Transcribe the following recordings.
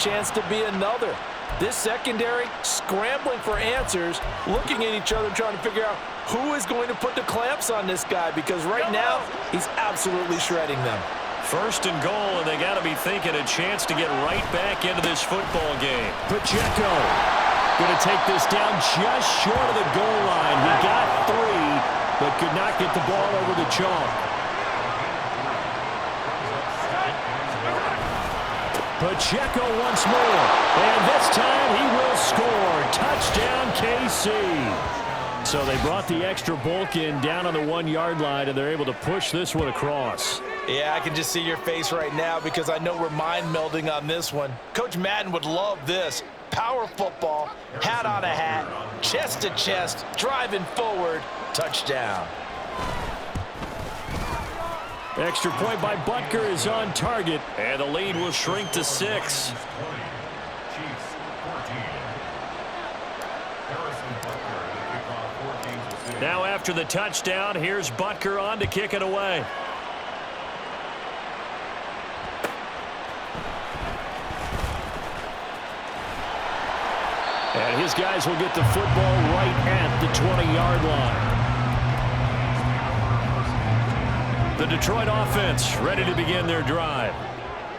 chance to be another. This secondary scrambling for answers, looking at each other, trying to figure out who is going to put the clamps on this guy, because right now he's absolutely shredding them. First and goal, and they got to be thinking a chance to get right back into this football game. Pacheco going to take this down just short of the goal line. He got 3, but could not get the ball over the chalk. Pacheco once more, and this time he will score. Touchdown, KC. So they brought the extra bulk in down on the 1-yard line, and they're able to push this one across. Yeah, I can just see your face right now because I know we're mind melding on this one. Coach Madden would love this. Power football, hat on a hat, chest to chest, driving forward, touchdown. Extra point by Butker is on target, and the lead will shrink to 6. Now after the touchdown, here's Butker on to kick it away. And his guys will get the football right at the 20-yard line. The Detroit offense ready to begin their drive.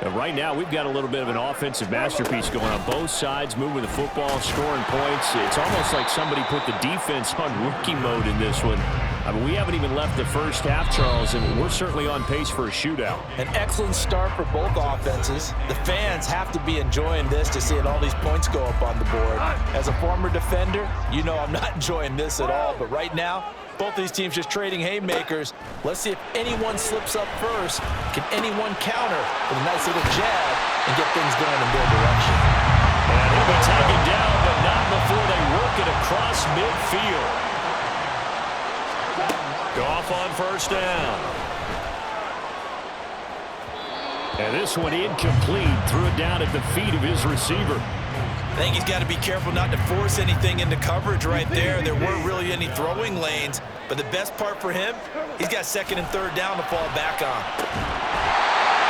And right now, we've got a little bit of an offensive masterpiece going on both sides, moving the football, scoring points. It's almost like somebody put the defense on rookie mode in this one. I mean, we haven't even left the first half, Charles, and we're certainly on pace for a shootout. An excellent start for both offenses. The fans have to be enjoying this to see all these points go up on the board. As a former defender, you know I'm not enjoying this at all, but right now, both these teams just trading haymakers. Let's see if anyone slips up first. Can anyone counter with a nice little jab and get things going in their direction? And he'll be taken down, but not before they work it across midfield. Goff on first down. And this one incomplete. Threw it down at the feet of his receiver. I think he's got to be careful not to force anything into coverage right there. There weren't really any throwing lanes, but the best part for him, he's got 2nd and 3rd down to fall back on.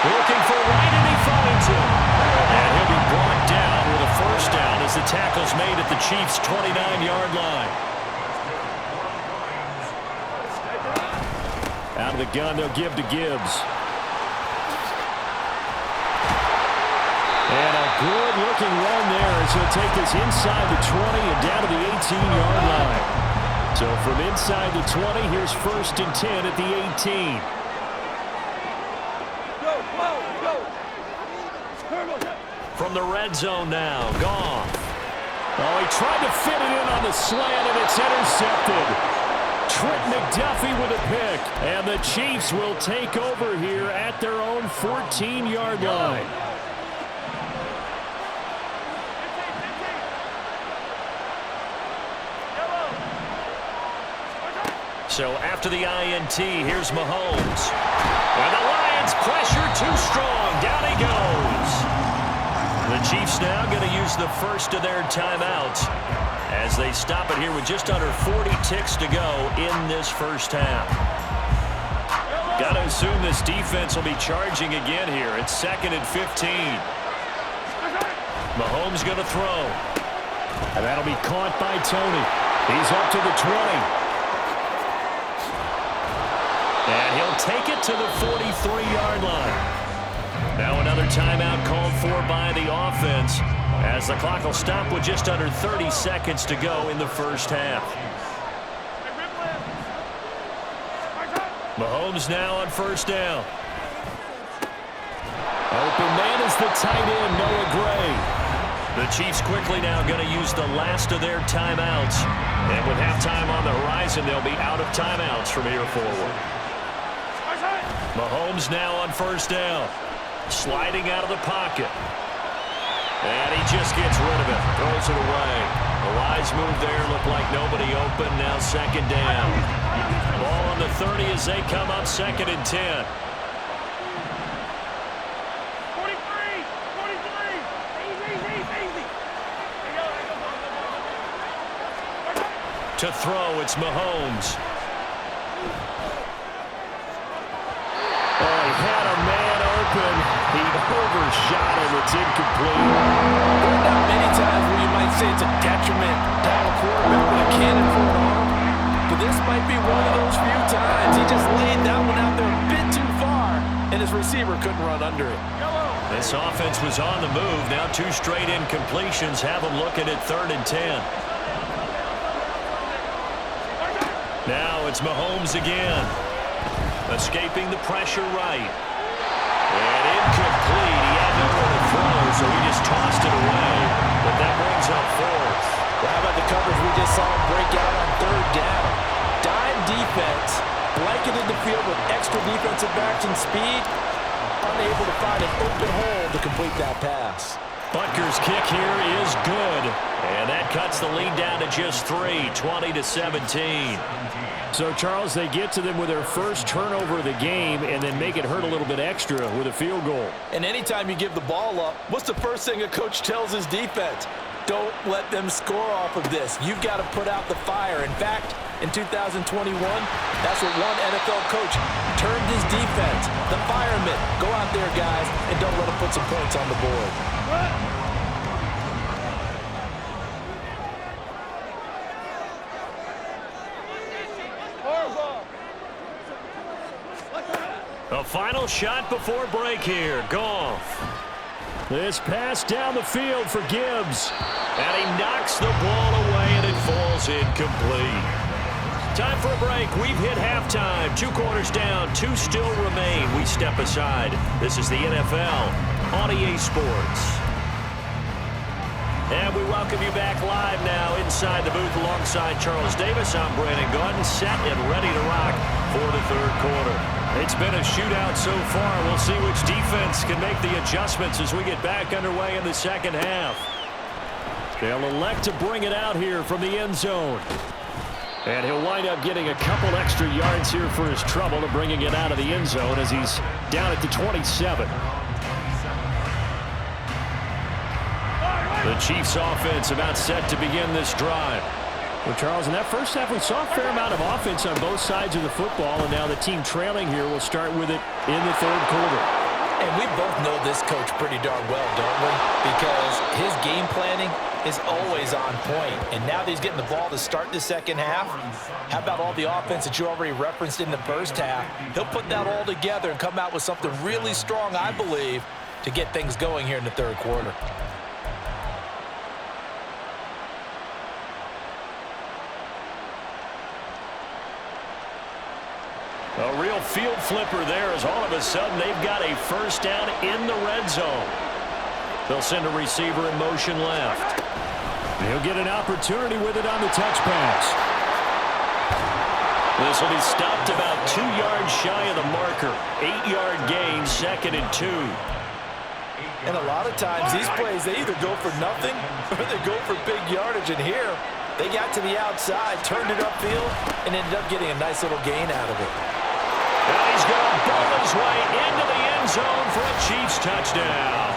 Looking for Wright, and he finds him. And he'll be brought down with a first down as the tackle's made at the Chiefs' 29-yard line. Out of the gun, they'll give to Gibbs. And a good-looking run there as he'll take this inside the 20 and down to the 18-yard line. So from inside the 20, here's 1st and 10 at the 18. From the red zone now, Goff. Oh, he tried to fit it in on the slant, and it's intercepted. Trent McDuffie with a pick, and the Chiefs will take over here at their own 14-yard line. So after the INT, here's Mahomes. And the Lions pressure too strong. Down he goes. The Chiefs now going to use the first of their timeouts as they stop it here with just under 40 ticks to go in this first half. Got to assume this defense will be charging again here. It's 2nd and 15. Mahomes going to throw. And that'll be caught by Tony. He's up to the 20. And he'll take it to the 43-yard line. Now another timeout called for by the offense as the clock will stop with just under 30 seconds to go in the first half. Mahomes now on first down. Open man is the tight end, Noah Gray. The Chiefs quickly now going to use the last of their timeouts. And with halftime on the horizon, they'll be out of timeouts from here forward. Mahomes now on first down. Sliding out of the pocket. And he just gets rid of it. Throws it away. A wise move there. Looked like nobody open. Now 2nd down. Ball on the 30 as they come up 2nd and 10. 43. To throw, it's Mahomes. Oh, he had a man open. He overshot him It's incomplete. There are not many times where you might say it's a detriment to have a quarterback with a cannon for an arm, but this might be one of those few times. He just laid that one out there a bit too far, and his receiver couldn't run under it. This offense was on the move. Now 2 straight incompletions have them looking at 3rd and 10. Now it's Mahomes again. Escaping the pressure right. And incomplete. He had nowhere to throw, so he just tossed it away. But that brings up 4th. Well, how about the coverage we just saw him break out on 3rd down? Dime defense, blanketed the field with extra defensive backs and speed. Unable to find an open hole to complete that pass. Butker's kick here is good. And that cuts the lead down to just 3, 20-17. So, Charles, they get to them with their first turnover of the game and then make it hurt a little bit extra with a field goal. And anytime you give the ball up, what's the first thing a coach tells his defense? Don't let them score off of this. You've got to put out the fire. In fact, in 2021, that's what one NFL coach termed his defense. The firemen. Go out there, guys, and don't let them put some points on the board. A final shot before break here. Goff. This pass down the field for Gibbs. And he knocks the ball away, and it falls incomplete. Time for a break. We've hit halftime. 2 quarters down. 2 still remain. We step aside. This is the NFL on EA Sports. And we welcome you back live now inside the booth alongside Charles Davis. I'm Brandon Gaudin, set and ready to rock for the 3rd quarter. It's been a shootout so far. We'll see which defense can make the adjustments as we get back underway in the 2nd half. They'll elect to bring it out here from the end zone. And he'll wind up getting a couple extra yards here for his trouble of bringing it out of the end zone as he's down at the 27. The Chiefs offense about set to begin this drive. Well, Charles, in that first half, we saw a fair amount of offense on both sides of the football, and now the team trailing here will start with it in the 3rd quarter. And we both know this coach pretty darn well, don't we? Because his game planning is always on point. And now that he's getting the ball to start the 2nd half, how about all the offense that you already referenced in the first half? He'll put that all together and come out with something really strong, I believe, to get things going here in the 3rd quarter. A real field flipper there as all of a sudden they've got a first down in the red zone. They'll send a receiver in motion left. He'll get an opportunity with it on the touch pass. This will be stopped about 2 yards shy of the marker. 8-yard gain, 2nd and 2. And a lot of times these plays, they either go for nothing or they go for big yardage. And here, they got to the outside, turned it upfield, and ended up getting a nice little gain out of it. And he's going to bowl his way into the end zone for a Chiefs touchdown.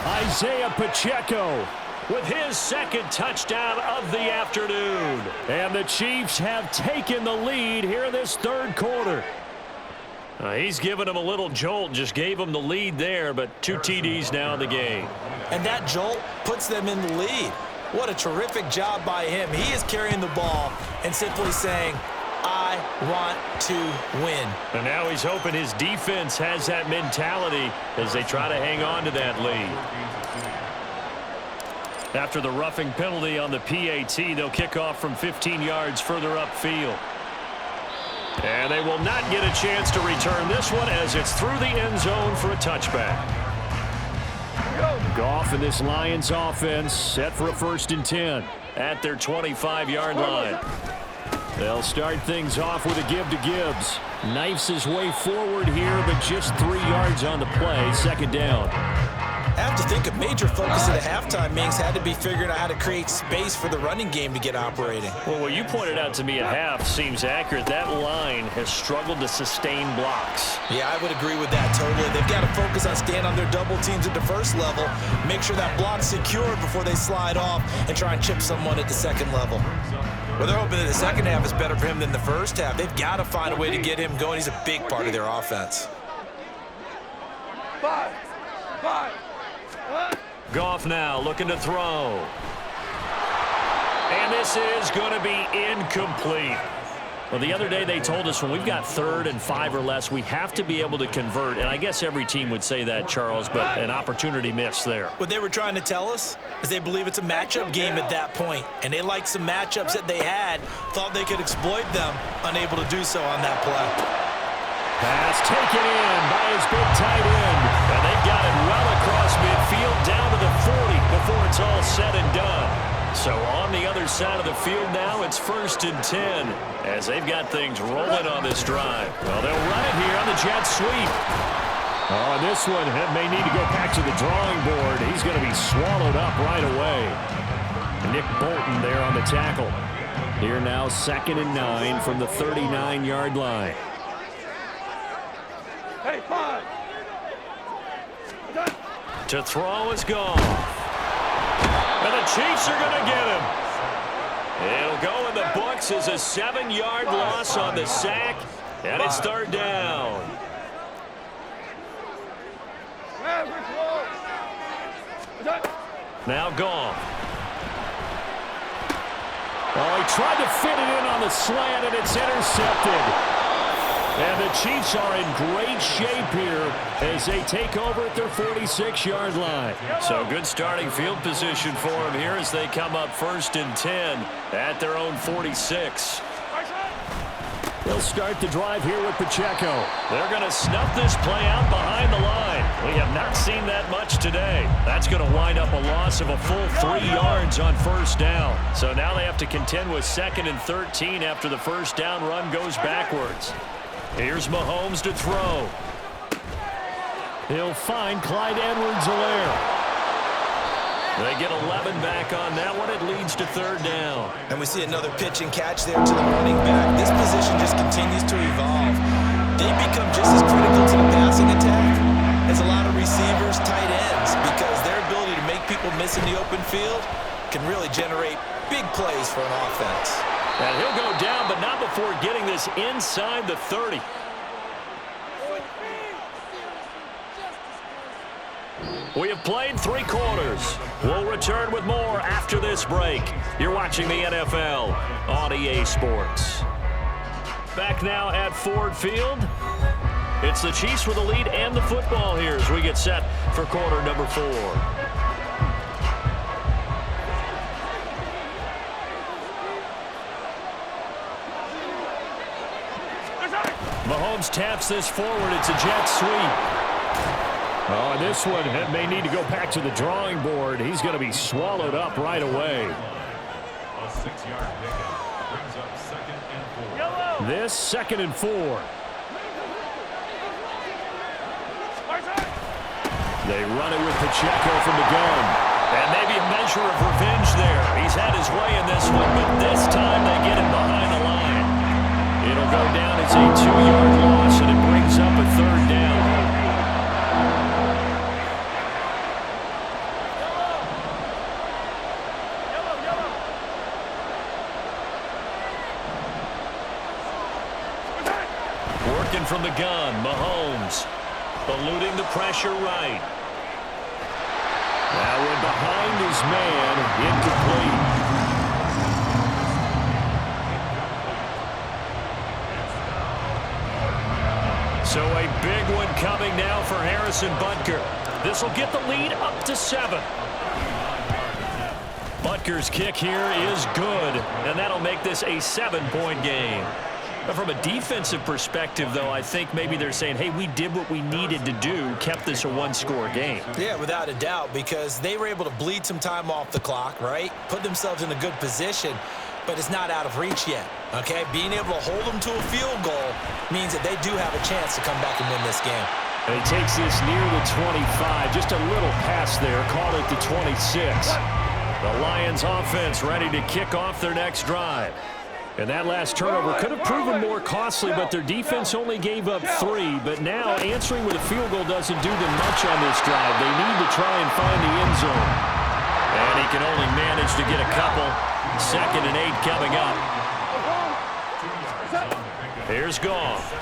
Isaiah Pacheco with his 2nd touchdown of the afternoon. And the Chiefs have taken the lead here in this 3rd quarter. He's given him a little jolt, just gave him the lead there, but 2 TDs now in the game. And that jolt puts them in the lead. What a terrific job by him. He is carrying the ball and simply saying, I want to win. And now he's hoping his defense has that mentality as they try to hang on to that lead. After the roughing penalty on the PAT, they'll kick off from 15 yards further upfield. And they will not get a chance to return this one as it's through the end zone for a touchback. Goff in this Lions offense set for a 1st and 10 at their 25-yard line. They'll start things off with a give to Gibbs. Knifes his way forward here, but just 3 yards on the play. 2nd down. I have to think a major focus of the halftime meetings had to be figuring out how to create space for the running game to get operating. Well, what you pointed out to me at half seems accurate. That line has struggled to sustain blocks. Yeah, I would agree with that totally. They've got to focus on staying on their double teams at the 1st level, make sure that block's secured before they slide off and try and chip someone at the 2nd level. Well, they're hoping that the 2nd half is better for him than the 1st half. They've got to find a way to get him going. He's a big part of their offense. 5. Goff now looking to throw. And this is going to be incomplete. Well, the other day they told us when we've got 3rd and 5 or less, we have to be able to convert. And I guess every team would say that, Charles, but an opportunity missed there. What they were trying to tell us is they believe it's a matchup game at that point, and they liked some matchups that they had, thought they could exploit them, unable to do so on that play. Pass taken in by his big tight end. And they've got it well across midfield down to the 40 before it's all said and done. So on the other side of the field now, it's 1st and 10 as they've got things rolling on this drive. Well, they'll run it here on the jet sweep. Oh, this one may need to go back to the drawing board. He's going to be swallowed up right away. Nick Bolton there on the tackle. Here now 2nd and 9 from the 39-yard line. Hey, 5. To throw is gone. And the Chiefs are going to get him. It'll go in the books as a 7-yard loss on the sack, and it's 3rd down. Now gone. Oh, he tried to fit it in on the slant, and it's intercepted. And the Chiefs are in great shape here as they take over at their 46-yard line. So good starting field position for them here as they come up 1st and 10 at their own 46. They'll start the drive here with Pacheco. They're going to snuff this play out behind the line. We have not seen that much today. That's going to wind up a loss of a full 3 yards on 1st down. So now they have to contend with 2nd and 13 after the 1st down run goes backwards. Here's Mahomes to throw. He'll find Clyde Edwards-Helaire. They get 11 back on that one. It leads to 3rd down. And we see another pitch and catch there to the running back. This position just continues to evolve. They become just as critical to the passing attack as a lot of receivers, tight ends, because their ability to make people miss in the open field can really generate big plays for an offense. And he'll go down, but not before getting this inside the 30. We have played 3 quarters. We'll return with more after this break. You're watching the NFL on EA Sports. Back now at Ford Field. It's the Chiefs with the lead and the football here as we get set for quarter number 4. Mahomes taps this forward. It's a jet sweep. Oh, this one may need to go back to the drawing board. He's going to be swallowed up right away. A 6-yard pickup brings up 2nd and 4. This 2nd and 4. They run it with Pacheco from the gun. And maybe a measure of revenge there. He's had his way in this one, but this time they get him behind the line. It'll go down as a 2-yard loss, and it brings up a 3rd down. Working from the gun, Mahomes. Eluding the pressure right. That one behind his man, incomplete. So a big one coming now for Harrison Butker. This will get the lead up to 7. Butker's kick here is good, and that'll make this a 7-point game. But from a defensive perspective, though, I think maybe they're saying, hey, we did what we needed to do, kept this a 1-score game. Yeah, without a doubt, because they were able to bleed some time off the clock, right? Put themselves in a good position, but it's not out of reach yet, okay? Being able to hold them to a field goal means that they do have a chance to come back and win this game. And he takes this near the 25, just a little pass there, call it the 26. The Lions offense ready to kick off their next drive. And that last turnover could have proven more costly, but their defense only gave up 3. But now answering with a field goal doesn't do them much on this drive. They need to try and find the end zone. And he can only manage to get a couple. 2nd and 8 coming up. Here's Goff.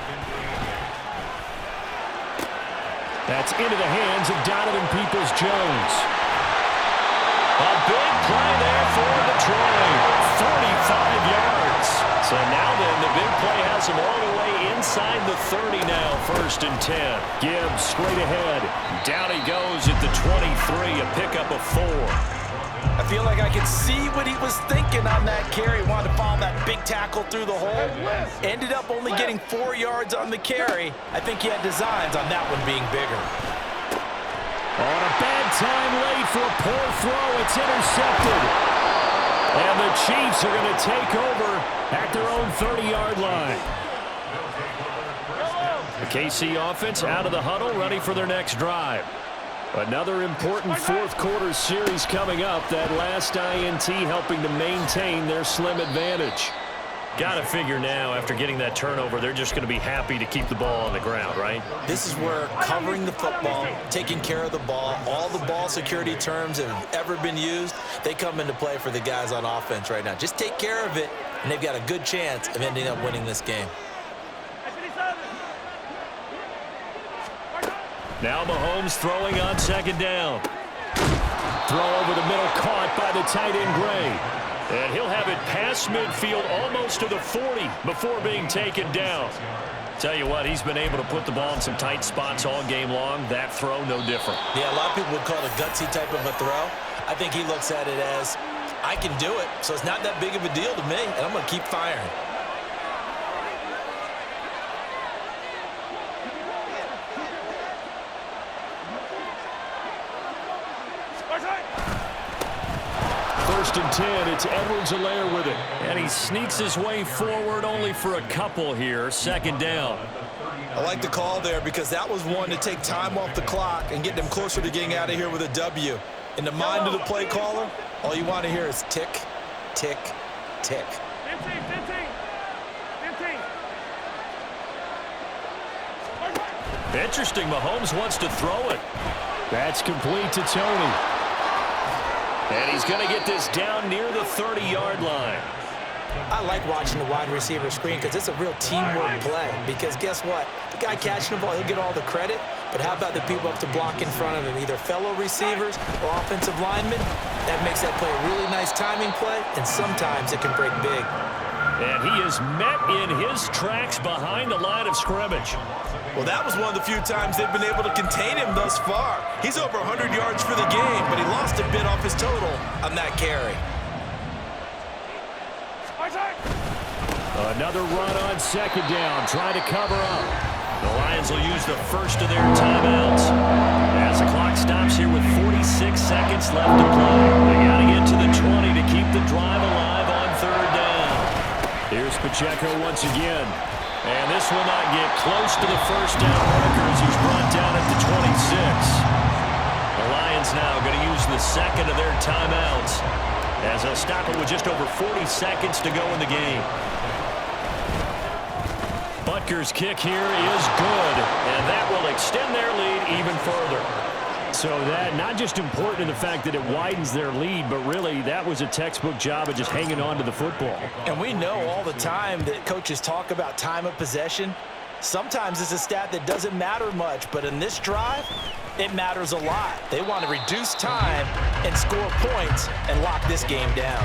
That's into the hands of Donovan Peoples-Jones. A big play there for Detroit. 45 yards. So now then, the big play has him all the way inside the 30 now. 1st and 10. Gibbs straight ahead. Down he goes at the 23. A pickup of 4. I feel like I could see what he was thinking on that carry. Wanted to follow that big tackle through the hole. Ended up only getting 4 yards on the carry. I think he had designs on that one being bigger. On a bad time late for a poor throw. It's intercepted. And the Chiefs are going to take over at their own 30-yard line. The KC offense out of the huddle, ready for their next drive. Another important fourth-quarter series coming up. That last INT helping to maintain their slim advantage. Got to figure now, after getting that turnover, they're just going to be happy to keep the ball on the ground, right? This is where covering the football, taking care of the ball, all the ball security terms that have ever been used, they come into play for the guys on offense right now. Just take care of it, and they've got a good chance of ending up winning this game. Now Mahomes throwing on 2nd down. Throw over the middle, caught by the tight end Gray. And he'll have it past midfield almost to the 40 before being taken down. Tell you what, he's been able to put the ball in some tight spots all game long. That throw, no different. Yeah, a lot of people would call it a gutsy type of a throw. I think he looks at it as, I can do it, so it's not that big of a deal to me, and I'm going to keep firing. First and 10, it's Edwards-Helaire with it. And he sneaks his way forward only for a couple here. 2nd down. I like the call there because that was one to take time off the clock and get them closer to getting out of here with a W. In the mind of the play caller, all you want to hear is tick, tick, tick. 15. Interesting, Mahomes wants to throw it. That's complete to Tony. And he's going to get this down near the 30-yard line. I like watching the wide receiver screen because it's a real teamwork play. Because guess what? The guy catching the ball, he'll get all the credit. But how about the people up to block in front of him, either fellow receivers or offensive linemen? That makes that play a really nice timing play, and sometimes it can break big. And he is met in his tracks behind the line of scrimmage. Well, that was one of the few times they've been able to contain him thus far. He's over 100 yards for the game, but he lost a bit off his total on that carry. Another run on 2nd down, trying to cover up. The Lions will use the first of their timeouts as the clock stops here with 46 seconds left to play. They got to get to the 20 to keep the drive alive on 3rd down. Here's Pacheco once again. And this will not get close to the first down marker as he's brought down at the 26. The Lions now going to use the second of their timeouts as they'll stop it with just over 40 seconds to go in the game. Butker's kick here is good, and that will extend their lead even further. So that not just important in the fact that it widens their lead, but really that was a textbook job of just hanging on to the football. And we know all the time that coaches talk about time of possession. Sometimes it's a stat that doesn't matter much, but in this drive, it matters a lot. They want to reduce time and score points and lock this game down.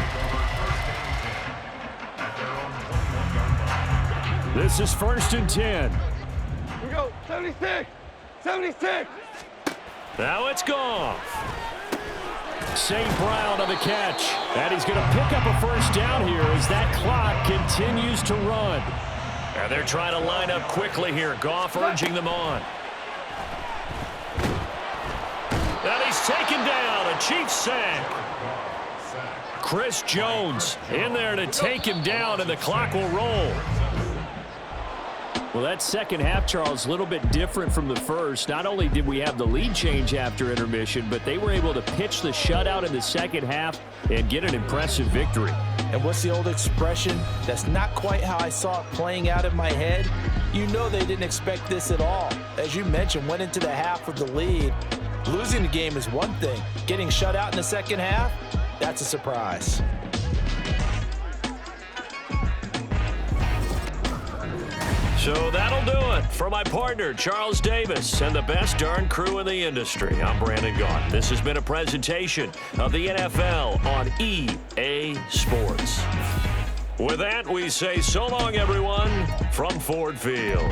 This is 1st and 10. Here we go. 76. Now it's gone. St. Brown on the catch. And he's going to pick up a first down here as that clock continues to run. And they're trying to line up quickly here. Goff urging them on. And he's taken down. A Chiefs sack. Chris Jones in there to take him down, and the clock will roll. Well, that second half, Charles, a little bit different from the first. Not only did we have the lead change after intermission, but they were able to pitch the shutout in the second half and get an impressive victory. And what's the old expression? That's not quite how I saw it playing out in my head. You know they didn't expect this at all. As you mentioned, went into the half with the lead. Losing the game is one thing. Getting shut out in the second half, that's a surprise. So that'll do it for my partner, Charles Davis, and the best darn crew in the industry. I'm Brandon Gaughan. This has been a presentation of the NFL on EA Sports. With that, we say so long, everyone, from Ford Field.